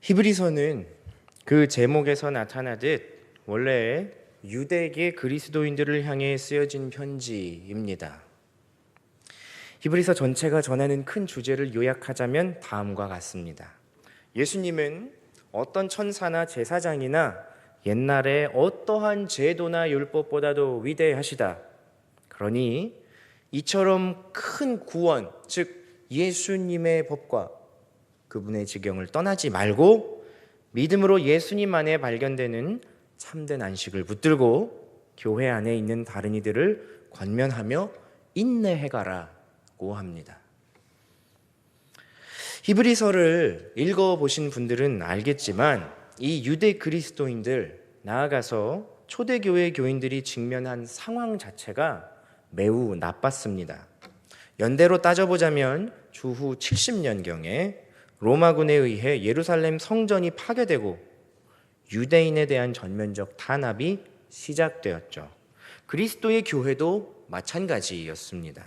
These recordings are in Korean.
히브리서는 그 제목에서 나타나듯 원래 유대계 그리스도인들을 향해 쓰여진 편지입니다. 히브리서 전체가 전하는 큰 주제를 요약하자면 다음과 같습니다. 예수님은 어떤 천사나 제사장이나 옛날에 어떠한 제도나 율법보다도 위대하시다. 그러니 이처럼 큰 구원, 즉 예수님의 법과 그분의 지경을 떠나지 말고 믿음으로 예수님 안에 발견되는 참된 안식을 붙들고 교회 안에 있는 다른 이들을 권면하며 인내해가라고 합니다. 히브리서를 읽어보신 분들은 알겠지만 이 유대 그리스도인들, 나아가서 초대교회 교인들이 직면한 상황 자체가 매우 나빴습니다. 연대로 따져보자면 주후 70년경에 로마군에 의해 예루살렘 성전이 파괴되고 유대인에 대한 전면적 탄압이 시작되었죠. 그리스도의 교회도 마찬가지였습니다.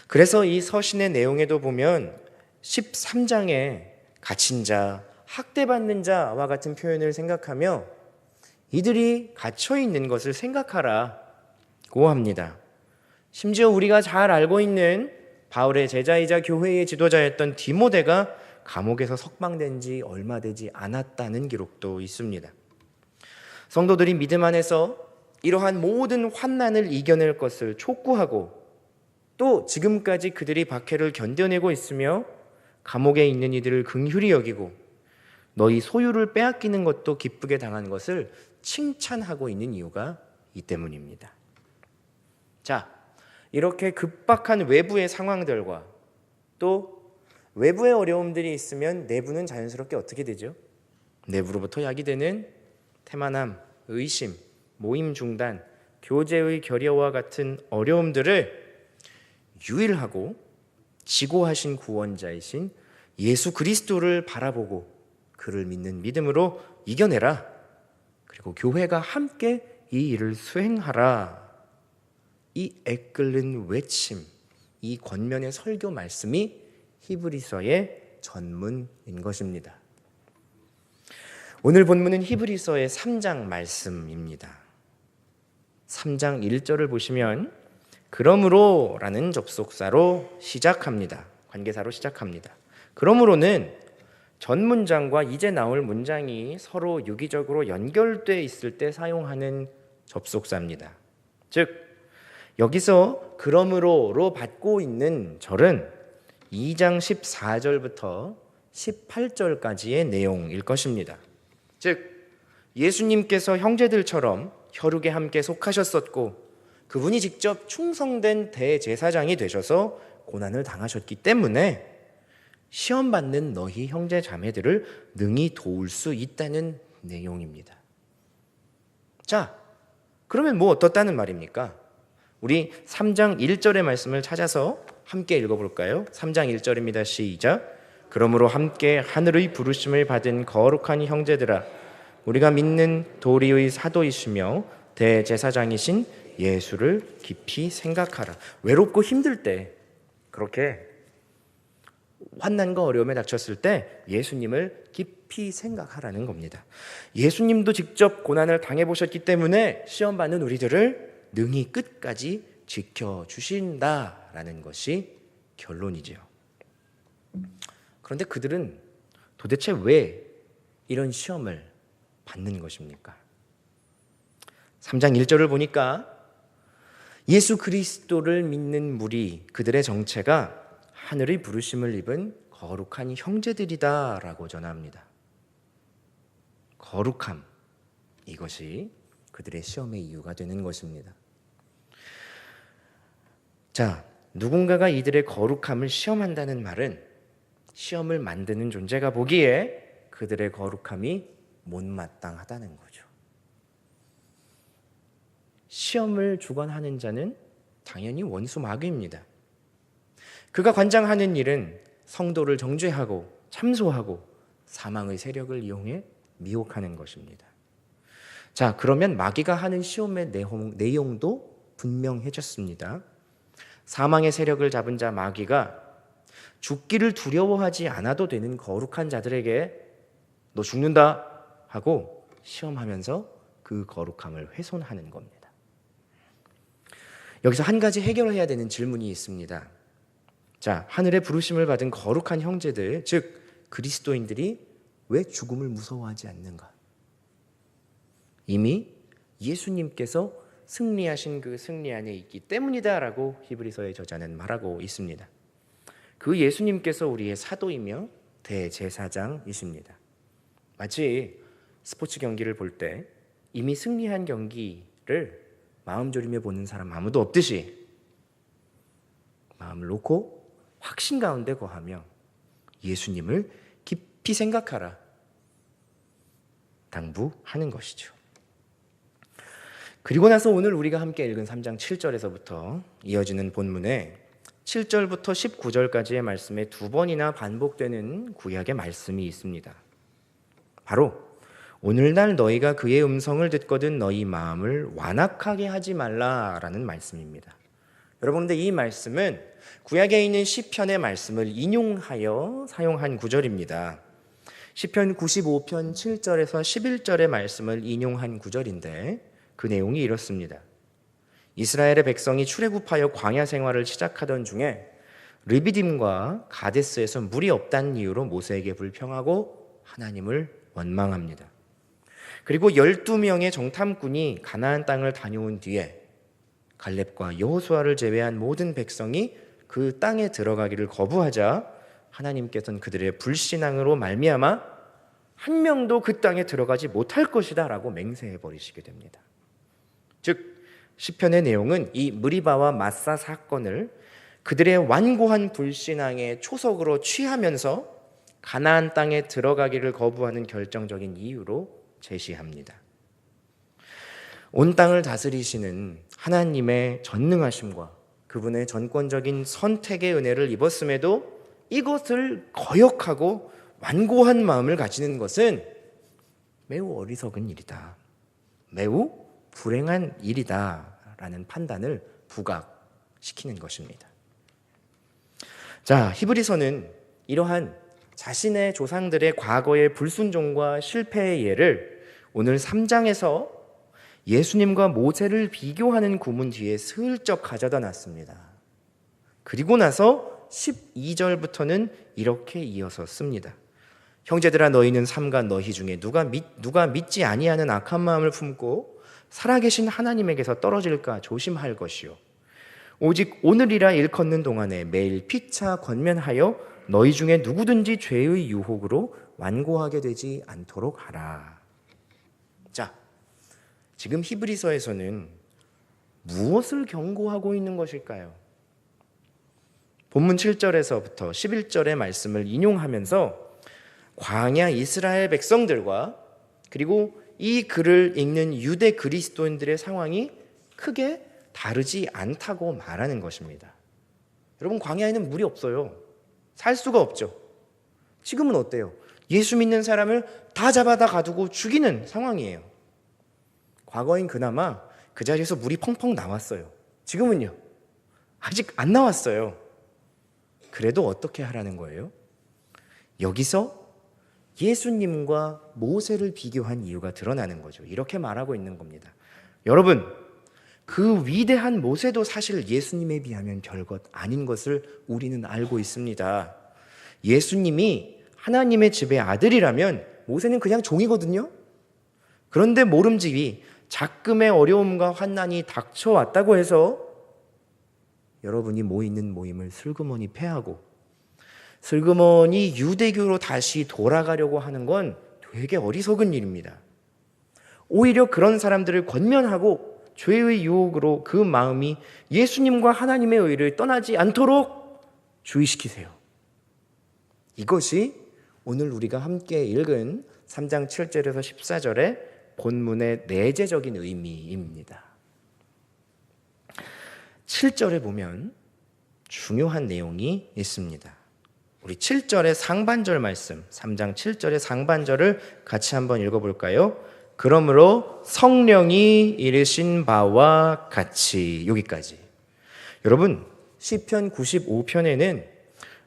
그래서 이 서신의 내용에도 보면 13장에 갇힌 자, 학대받는 자와 같은 표현을 생각하며 이들이 갇혀 있는 것을 생각하라고 합니다. 심지어 우리가 잘 알고 있는 바울의 제자이자 교회의 지도자였던 디모데가 감옥에서 석방된 지 얼마 되지 않았다는 기록도 있습니다. 성도들이 믿음 안에서 이러한 모든 환난을 이겨낼 것을 촉구하고 또 지금까지 그들이 박해를 견뎌내고 있으며 감옥에 있는 이들을 긍휼히 여기고 너희 소유를 빼앗기는 것도 기쁘게 당한 것을 칭찬하고 있는 이유가 이 때문입니다. 자, 이렇게 급박한 외부의 상황들과 또 외부의 어려움들이 있으면 내부는 자연스럽게 어떻게 되죠? 내부로부터 야기되는 태만함, 의심, 모임 중단, 교제의 결여와 같은 어려움들을 유일하고 지고하신 구원자이신 예수 그리스도를 바라보고 그를 믿는 믿음으로 이겨내라. 그리고 교회가 함께 이 일을 수행하라. 이 애끓는 외침, 이 권면의 설교 말씀이 히브리서의 전문인 것입니다. 오늘 본문은 히브리서의 3장 말씀입니다. 3장 1절을 보시면 그러므로 라는 접속사로 시작합니다. 관계사로 시작합니다. 그러므로는 전 문장과 이제 나올 문장이 서로 유기적으로 연결되어 있을 때 사용하는 접속사입니다. 즉 여기서 그러므로로 받고 있는 절은 2장 14절부터 18절까지의 내용일 것입니다. 즉 예수님께서 형제들처럼 혈육에 함께 속하셨었고 그분이 직접 충성된 대제사장이 되셔서 고난을 당하셨기 때문에 시험받는 너희 형제 자매들을 능히 도울 수 있다는 내용입니다. 자, 그러면 뭐 어떻다는 말입니까? 우리 3장 1절의 말씀을 찾아서 함께 읽어볼까요? 3장 1절입니다. 시작. 그러므로 함께 하늘의 부르심을 받은 거룩한 형제들아, 우리가 믿는 도리의 사도이시며 대제사장이신 예수를 깊이 생각하라. 외롭고 힘들 때, 그렇게 환난과 어려움에 닥쳤을 때 예수님을 깊이 생각하라는 겁니다. 예수님도 직접 고난을 당해보셨기 때문에 시험받는 우리들을 능히 끝까지 지켜주신다라는 것이 결론이죠. 그런데 그들은 도대체 왜 이런 시험을 받는 것입니까? 3장 1절을 보니까 예수 그리스도를 믿는 무리, 그들의 정체가 하늘의 부르심을 입은 거룩한 형제들이다라고 전합니다. 거룩함, 이것이 그들의 시험의 이유가 되는 것입니다. 자, 누군가가 이들의 거룩함을 시험한다는 말은 시험을 만드는 존재가 보기에 그들의 거룩함이 못마땅하다는 거죠. 시험을 주관하는 자는 당연히 원수 마귀입니다. 그가 관장하는 일은 성도를 정죄하고 참소하고 사망의 세력을 이용해 미혹하는 것입니다. 자, 그러면 마귀가 하는 시험의 내용도 분명해졌습니다. 사망의 세력을 잡은 자 마귀가 죽기를 두려워하지 않아도 되는 거룩한 자들에게 너 죽는다 하고 시험하면서 그 거룩함을 훼손하는 겁니다. 여기서 한 가지 해결해야 되는 질문이 있습니다. 자, 하늘의 부르심을 받은 거룩한 형제들, 즉 그리스도인들이 왜 죽음을 무서워하지 않는가? 이미 예수님께서 승리하신 그 승리 안에 있기 때문이다라고 히브리서의 저자는 말하고 있습니다. 그 예수님께서 우리의 사도이며 대제사장이십니다. 마치 스포츠 경기를 볼 때 이미 승리한 경기를 마음 졸이며 보는 사람 아무도 없듯이 마음을 놓고 확신 가운데 거하며 예수님을 깊이 생각하라 당부하는 것이죠. 그리고 나서 오늘 우리가 함께 읽은 3장 7절에서부터 이어지는 본문에 7절부터 19절까지의 말씀에 두 번이나 반복되는 구약의 말씀이 있습니다. 바로 오늘날 너희가 그의 음성을 듣거든 너희 마음을 완악하게 하지 말라라는 말씀입니다. 여러분, 근데 이 말씀은 구약에 있는 시편의 말씀을 인용하여 사용한 구절입니다. 시편 95편 7절에서 11절의 말씀을 인용한 구절인데 그 내용이 이렇습니다. 이스라엘의 백성이 출애굽하여 광야 생활을 시작하던 중에 르비딤과 가데스에서 물이 없다는 이유로 모세에게 불평하고 하나님을 원망합니다. 그리고 12명의 정탐꾼이 가나안 땅을 다녀온 뒤에 갈렙과 여호수아를 제외한 모든 백성이 그 땅에 들어가기를 거부하자 하나님께서는 그들의 불신앙으로 말미암아 한 명도 그 땅에 들어가지 못할 것이다 라고 맹세해 버리시게 됩니다. 즉 시편의 내용은 이 무리바와 마사 사건을 그들의 완고한 불신앙의 초석으로 취하면서 가나안 땅에 들어가기를 거부하는 결정적인 이유로 제시합니다. 온 땅을 다스리시는 하나님의 전능하심과 그분의 전권적인 선택의 은혜를 입었음에도 이것을 거역하고 완고한 마음을 가지는 것은 매우 어리석은 일이다. 매우 불행한 일이다라는 판단을 부각시키는 것입니다. 자, 히브리서는 이러한 자신의 조상들의 과거의 불순종과 실패의 예를 오늘 3장에서 예수님과 모세를 비교하는 구문 뒤에 슬쩍 가져다 놨습니다. 그리고 나서 12절부터는 이렇게 이어서 씁니다. 형제들아 너희는 삼가 너희 중에 누가 믿지 아니하는 악한 마음을 품고 살아계신 하나님에게서 떨어질까 조심할 것이요 오직 오늘이라 일컫는 동안에 매일 피차 권면하여 너희 중에 누구든지 죄의 유혹으로 완고하게 되지 않도록 하라. 자, 지금 히브리서에서는 무엇을 경고하고 있는 것일까요? 본문 7절에서부터 11절의 말씀을 인용하면서 광야 이스라엘 백성들과 그리고 이 글을 읽는 유대 그리스도인들의 상황이 크게 다르지 않다고 말하는 것입니다. 여러분, 광야에는 물이 없어요. 살 수가 없죠. 지금은 어때요? 예수 믿는 사람을 다 잡아다 가두고 죽이는 상황이에요. 과거엔 그나마 그 자리에서 물이 펑펑 나왔어요. 지금은요, 아직 안 나왔어요. 그래도 어떻게 하라는 거예요? 여기서 예수님과 모세를 비교한 이유가 드러나는 거죠. 이렇게 말하고 있는 겁니다. 여러분, 그 위대한 모세도 사실 예수님에 비하면 별것 아닌 것을 우리는 알고 있습니다. 예수님이 하나님의 집의 아들이라면 모세는 그냥 종이거든요. 그런데 모름지기 작금의 어려움과 환난이 닥쳐왔다고 해서 여러분이 모이는 모임을 슬그머니 패하고 슬그머니 유대교로 다시 돌아가려고 하는 건 되게 어리석은 일입니다. 오히려 그런 사람들을 권면하고 죄의 유혹으로 그 마음이 예수님과 하나님의 의를 떠나지 않도록 주의시키세요. 이것이 오늘 우리가 함께 읽은 3장 7절에서 14절의 본문의 내재적인 의미입니다. 7절에 보면 중요한 내용이 있습니다. 우리 7절의 상반절 말씀, 3장 7절의 상반절을 같이 한번 읽어볼까요? 그러므로 성령이 이르신 바와 같이, 여기까지. 여러분, 시편 95편에는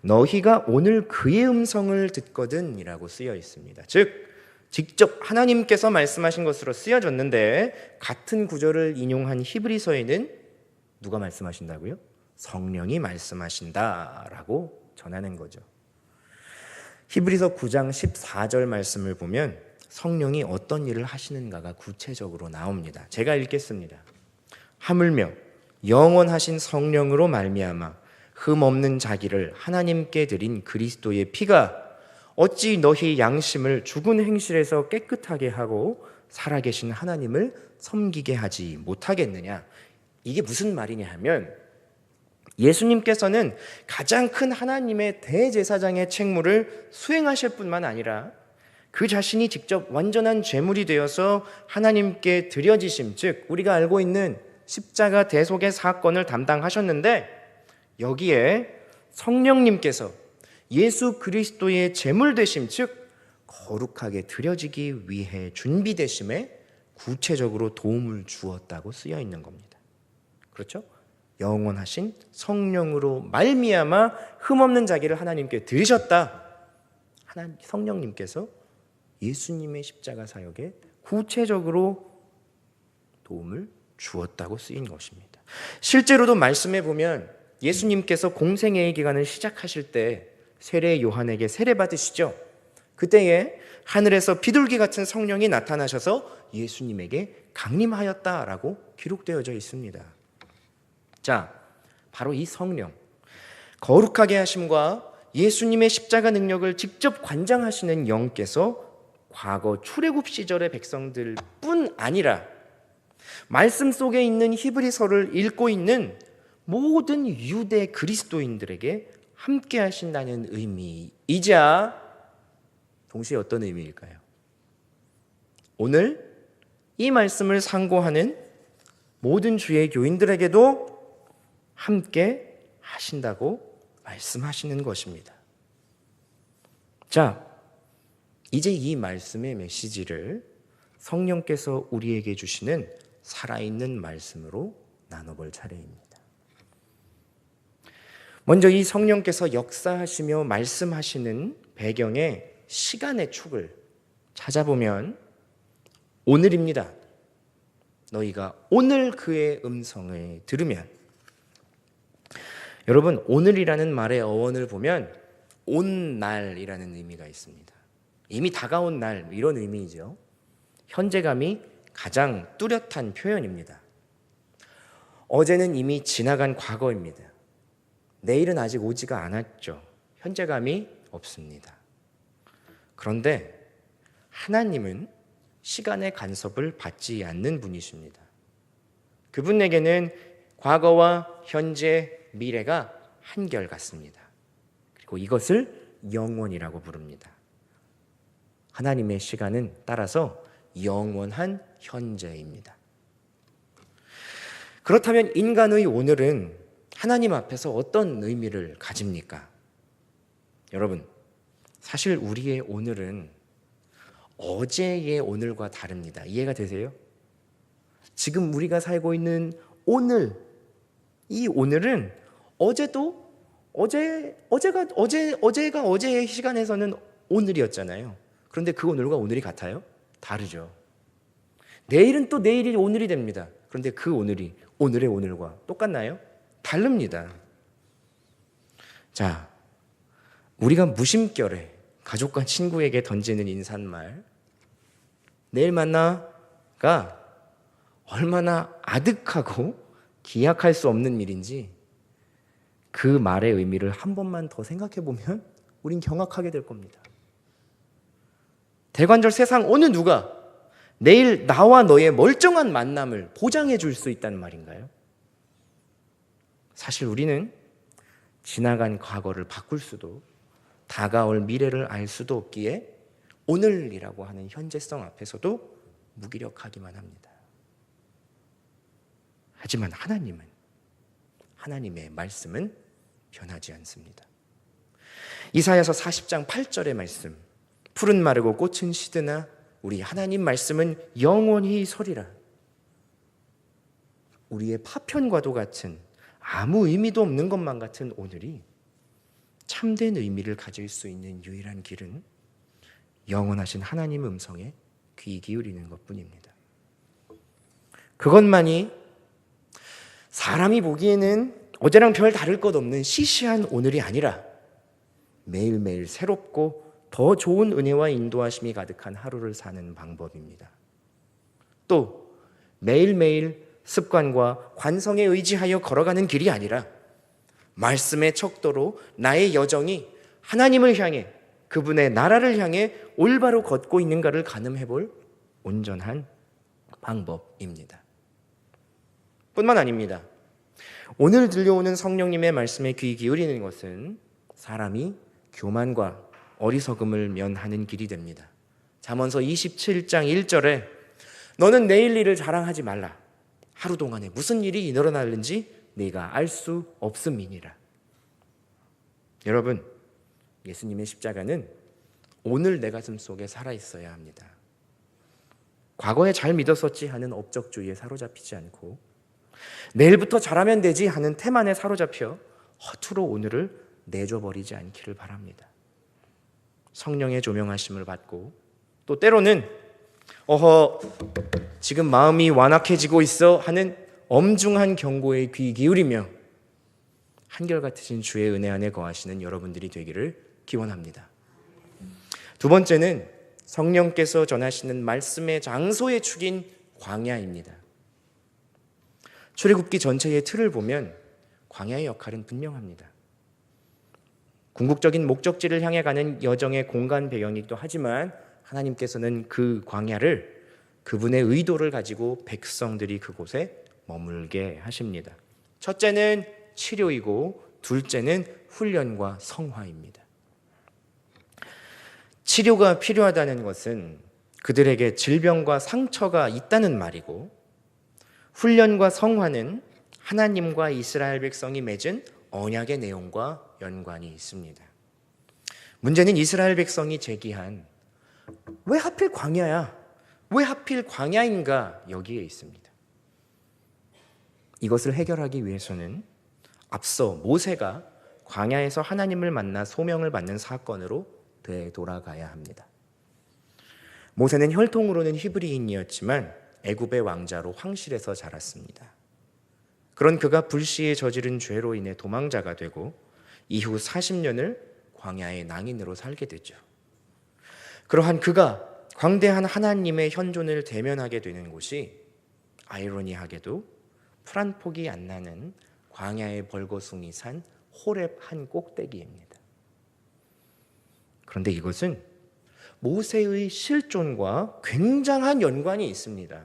너희가 오늘 그의 음성을 듣거든 이라고 쓰여 있습니다. 즉 직접 하나님께서 말씀하신 것으로 쓰여졌는데 같은 구절을 인용한 히브리서에는 누가 말씀하신다고요? 성령이 말씀하신다라고 전하는 거죠. 히브리서 9장 14절 말씀을 보면 성령이 어떤 일을 하시는가가 구체적으로 나옵니다. 제가 읽겠습니다. 하물며 영원하신 성령으로 말미암아 흠 없는 자기를 하나님께 드린 그리스도의 피가 어찌 너희 양심을 죽은 행실에서 깨끗하게 하고 살아계신 하나님을 섬기게 하지 못하겠느냐. 이게 무슨 말이냐 하면 예수님께서는 가장 큰 하나님의 대제사장의 책무를 수행하실 뿐만 아니라 그 자신이 직접 완전한 제물이 되어서 하나님께 드려지심, 즉 우리가 알고 있는 십자가 대속의 사건을 담당하셨는데 여기에 성령님께서 예수 그리스도의 제물 되심, 즉 거룩하게 드려지기 위해 준비되심에 구체적으로 도움을 주었다고 쓰여 있는 겁니다. 그렇죠? 영원하신 성령으로 말미암아 흠없는 자기를 하나님께 드리셨다. 성령님께서 예수님의 십자가 사역에 구체적으로 도움을 주었다고 쓰인 것입니다. 실제로도 말씀해 보면 예수님께서 공생애의 기간을 시작하실 때 세례 요한에게 세례 받으시죠. 그때에 하늘에서 비둘기 같은 성령이 나타나셔서 예수님에게 강림하였다라고 기록되어져 있습니다. 자, 바로 이 성령, 거룩하게 하심과 예수님의 십자가 능력을 직접 관장하시는 영께서 과거 출애굽 시절의 백성들뿐 아니라 말씀 속에 있는 히브리서를 읽고 있는 모든 유대 그리스도인들에게 함께 하신다는 의미이자 동시에 어떤 의미일까요? 오늘 이 말씀을 상고하는 모든 주의 교인들에게도 함께 하신다고 말씀하시는 것입니다. 자, 이제 이 말씀의 메시지를 성령께서 우리에게 주시는 살아있는 말씀으로 나눠볼 차례입니다. 먼저 이 성령께서 역사하시며 말씀하시는 배경의 시간의 축을 찾아보면 오늘입니다. 너희가 오늘 그의 음성을 들으면, 여러분 오늘이라는 말의 어원을 보면 온 날이라는 의미가 있습니다. 이미 다가온 날, 이런 의미이죠. 현재감이 가장 뚜렷한 표현입니다. 어제는 이미 지나간 과거입니다. 내일은 아직 오지가 않았죠. 현재감이 없습니다. 그런데 하나님은 시간의 간섭을 받지 않는 분이십니다. 그분에게는 과거와 현재, 미래가 한결같습니다. 그리고 이것을 영원이라고 부릅니다. 하나님의 시간은 따라서 영원한 현재입니다. 그렇다면 인간의 오늘은 하나님 앞에서 어떤 의미를 가집니까? 여러분, 사실 우리의 오늘은 어제의 오늘과 다릅니다. 이해가 되세요? 지금 우리가 살고 있는 오늘, 이 오늘은 어제가 어제의 시간에서는 오늘이었잖아요. 그런데 그 오늘과 오늘이 같아요? 다르죠. 내일은 또 내일이 오늘이 됩니다. 그런데 그 오늘이 오늘의 오늘과 똑같나요? 다릅니다. 자, 우리가 무심결에 가족과 친구에게 던지는 인사말, 내일 만나가 얼마나 아득하고 기약할 수 없는 일인지 그 말의 의미를 한 번만 더 생각해 보면 우린 경악하게 될 겁니다. 대관절 세상 어느 누가 내일 나와 너의 멀쩡한 만남을 보장해 줄 수 있다는 말인가요? 사실 우리는 지나간 과거를 바꿀 수도 다가올 미래를 알 수도 없기에 오늘이라고 하는 현재성 앞에서도 무기력하기만 합니다. 하지만 하나님의 말씀은 변하지 않습니다. 이사야서 40장 8절의 말씀, 푸른 마르고 꽃은 시드나 우리 하나님 말씀은 영원히 서리라. 우리의 파편과도 같은, 아무 의미도 없는 것만 같은 오늘이 참된 의미를 가질 수 있는 유일한 길은 영원하신 하나님 음성에 귀 기울이는 것뿐입니다. 그것만이 사람이 보기에는 어제랑 별 다를 것 없는 시시한 오늘이 아니라 매일매일 새롭고 더 좋은 은혜와 인도하심이 가득한 하루를 사는 방법입니다. 또 매일매일 습관과 관성에 의지하여 걸어가는 길이 아니라 말씀의 척도로 나의 여정이 하나님을 향해 그분의 나라를 향해 올바로 걷고 있는가를 가늠해 볼 온전한 방법입니다. 뿐만 아닙니다. 오늘 들려오는 성령님의 말씀에 귀 기울이는 것은 사람이 교만과 어리석음을 면하는 길이 됩니다. 잠언서 27장 1절에 너는 내일 일을 자랑하지 말라. 하루 동안에 무슨 일이 일어나는지 네가 알 수 없음이니라. 여러분, 예수님의 십자가는 오늘 내 가슴 속에 살아있어야 합니다. 과거에 잘 믿었었지 하는 업적주의에 사로잡히지 않고 내일부터 잘하면 되지 하는 태만에 사로잡혀 허투루 오늘을 내줘버리지 않기를 바랍니다. 성령의 조명하심을 받고 또 때로는 지금 마음이 완악해지고 있어 하는 엄중한 경고에 귀 기울이며 한결같으신 주의 은혜 안에 거하시는 여러분들이 되기를 기원합니다. 두 번째는 성령께서 전하시는 말씀의 장소의 축인 광야입니다. 출애굽기 전체의 틀을 보면 광야의 역할은 분명합니다. 궁극적인 목적지를 향해 가는 여정의 공간 배경이기도 하지만 하나님께서는 그 광야를 그분의 의도를 가지고 백성들이 그곳에 머물게 하십니다. 첫째는 치료이고 둘째는 훈련과 성화입니다. 치료가 필요하다는 것은 그들에게 질병과 상처가 있다는 말이고, 훈련과 성화는 하나님과 이스라엘 백성이 맺은 언약의 내용과 연관이 있습니다. 문제는 이스라엘 백성이 제기한 왜 하필 광야야? 왜 하필 광야인가? 여기에 있습니다. 이것을 해결하기 위해서는 앞서 모세가 광야에서 하나님을 만나 소명을 받는 사건으로 되돌아가야 합니다. 모세는 혈통으로는 히브리인이었지만 애굽의 왕자로 황실에서 자랐습니다. 그런 그가 불시에 저지른 죄로 인해 도망자가 되고 이후 40년을 광야의 낭인으로 살게 되죠. 그러한 그가 광대한 하나님의 현존을 대면하게 되는 곳이 아이러니하게도 풀 한 폭이 안 나는 광야의 벌거숭이 산 호렙 한 꼭대기입니다. 그런데 이것은 모세의 실존과 굉장한 연관이 있습니다.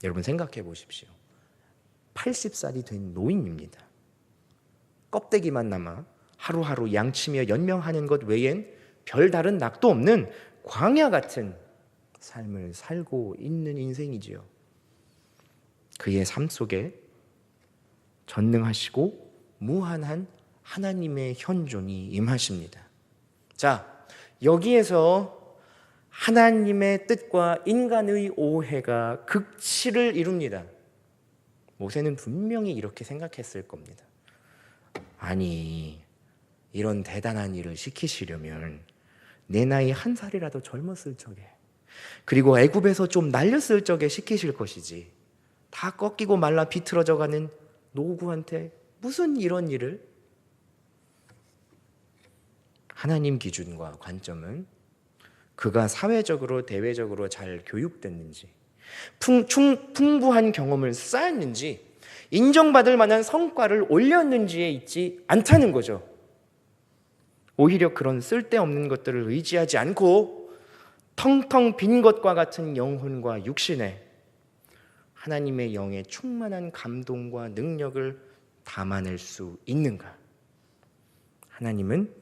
여러분 생각해 보십시오. 80살이 된 노인입니다. 껍데기만 남아 하루하루 양치며 연명하는 것 외엔 별다른 낙도 없는 광야 같은 삶을 살고 있는 인생이지요. 그의 삶 속에 전능하시고 무한한 하나님의 현존이 임하십니다. 자, 여기에서 하나님의 뜻과 인간의 오해가 극치를 이룹니다. 모세는 분명히 이렇게 생각했을 겁니다. 아니, 이런 대단한 일을 시키시려면 내 나이 1살이라도 젊었을 적에, 그리고 애굽에서 좀 날렸을 적에 시키실 것이지, 다 꺾이고 말라 비틀어져가는 노구한테 무슨 이런 일을? 하나님 기준과 관점은 그가 사회적으로 대외적으로 잘 교육됐는지, 풍부한 경험을 쌓았는지, 인정받을 만한 성과를 올렸는지에 있지 않다는 거죠. 오히려 그런 쓸데없는 것들을 의지하지 않고 텅텅 빈 것과 같은 영혼과 육신에 하나님의 영의 충만한 감동과 능력을 담아낼 수 있는가? 하나님은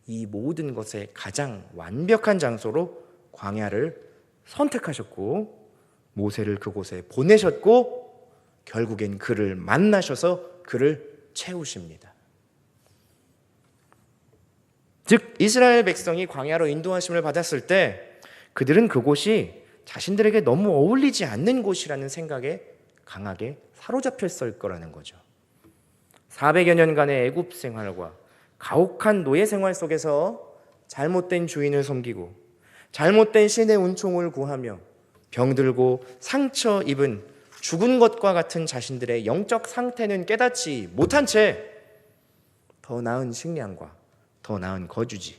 이 모든 것의 가장 완벽한 장소로 광야를 선택하셨고 모세를 그곳에 보내셨고 결국엔 그를 만나셔서 그를 채우십니다. 즉 이스라엘 백성이 광야로 인도하심을 받았을 때 그들은 그곳이 자신들에게 너무 어울리지 않는 곳이라는 생각에 강하게 사로잡혔을 거라는 거죠. 400여 년간의 애굽 생활과 가혹한 노예 생활 속에서 잘못된 주인을 섬기고 잘못된 신의 은총을 구하며 병들고 상처 입은 죽은 것과 같은 자신들의 영적 상태는 깨닫지 못한 채 더 나은 식량과 더 나은 거주지,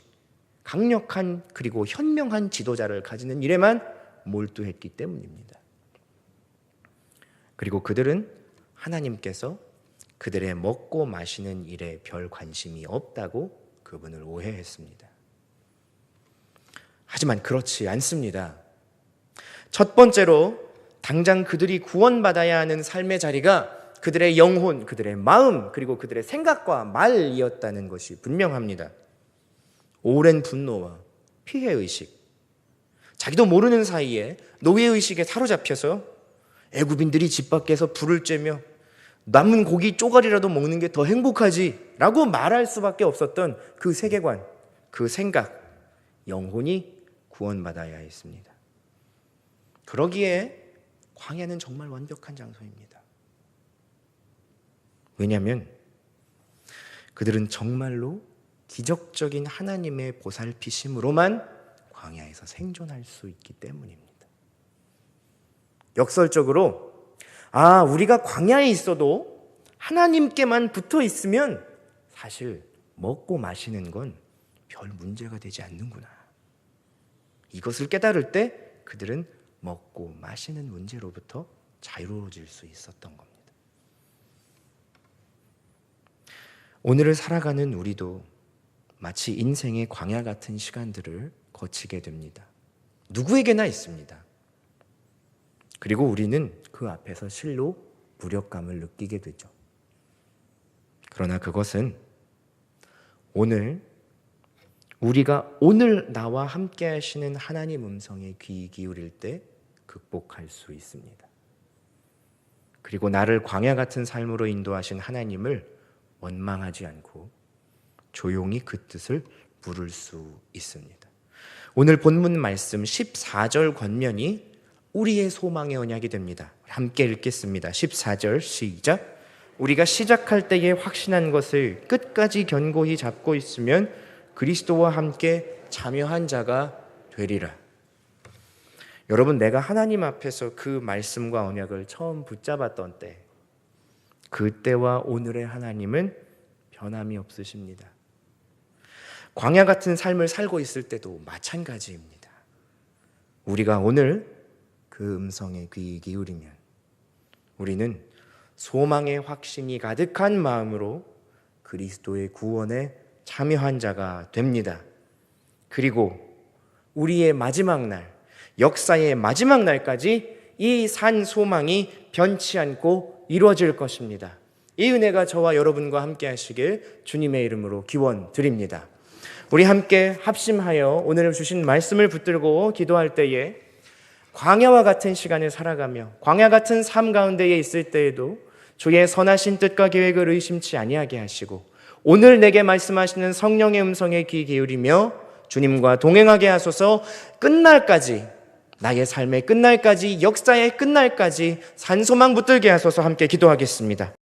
강력한 그리고 현명한 지도자를 가지는 일에만 몰두했기 때문입니다. 그리고 그들은 하나님께서 그들의 먹고 마시는 일에 별 관심이 없다고 그분을 오해했습니다. 하지만 그렇지 않습니다. 첫 번째로 당장 그들이 구원받아야 하는 삶의 자리가 그들의 영혼, 그들의 마음, 그리고 그들의 생각과 말이었다는 것이 분명합니다. 오랜 분노와 피해의식, 자기도 모르는 사이에 노예의식에 사로잡혀서 애굽인들이 집 밖에서 불을 쬐며 남은 고기 쪼가리라도 먹는 게 더 행복하지 라고 말할 수밖에 없었던 그 세계관, 그 생각, 영혼이 구원받아야 했습니다. 그러기에 광야는 정말 완벽한 장소입니다. 왜냐하면 그들은 정말로 기적적인 하나님의 보살피심으로만 광야에서 생존할 수 있기 때문입니다. 역설적으로 우리가 광야에 있어도 하나님께만 붙어 있으면 사실 먹고 마시는 건 별 문제가 되지 않는구나. 이것을 깨달을 때 그들은 먹고 마시는 문제로부터 자유로워질 수 있었던 겁니다. 오늘을 살아가는 우리도 마치 인생의 광야 같은 시간들을 거치게 됩니다. 누구에게나 있습니다. 그리고 우리는 그 앞에서 실로 무력감을 느끼게 되죠. 그러나 그것은 우리가 오늘 나와 함께 하시는 하나님 음성에 귀 기울일 때 극복할 수 있습니다. 그리고 나를 광야 같은 삶으로 인도하신 하나님을 원망하지 않고 조용히 그 뜻을 물을 수 있습니다. 오늘 본문 말씀 14절 권면이 우리의 소망의 언약이 됩니다. 함께 읽겠습니다. 14절 시작. 우리가 시작할 때에 확신한 것을 끝까지 견고히 잡고 있으면 그리스도와 함께 참여한 자가 되리라. 여러분, 내가 하나님 앞에서 그 말씀과 언약을 처음 붙잡았던 때, 그때와 오늘의 하나님은 변함이 없으십니다. 광야 같은 삶을 살고 있을 때도 마찬가지입니다. 우리가 오늘 그 음성에 귀 기울이면 우리는 소망의 확신이 가득한 마음으로 그리스도의 구원에 참여한 자가 됩니다. 그리고 우리의 마지막 날, 역사의 마지막 날까지 이 산 소망이 변치 않고 이루어질 것입니다. 이 은혜가 저와 여러분과 함께 하시길 주님의 이름으로 기원 드립니다. 우리 함께 합심하여 오늘 주신 말씀을 붙들고 기도할 때에 광야와 같은 시간을 살아가며 광야 같은 삶 가운데에 있을 때에도 주의 선하신 뜻과 계획을 의심치 아니하게 하시고 오늘 내게 말씀하시는 성령의 음성에 귀 기울이며 주님과 동행하게 하소서. 끝날까지, 나의 삶의 끝날까지, 역사의 끝날까지 산소망 붙들게 하소서. 함께 기도하겠습니다.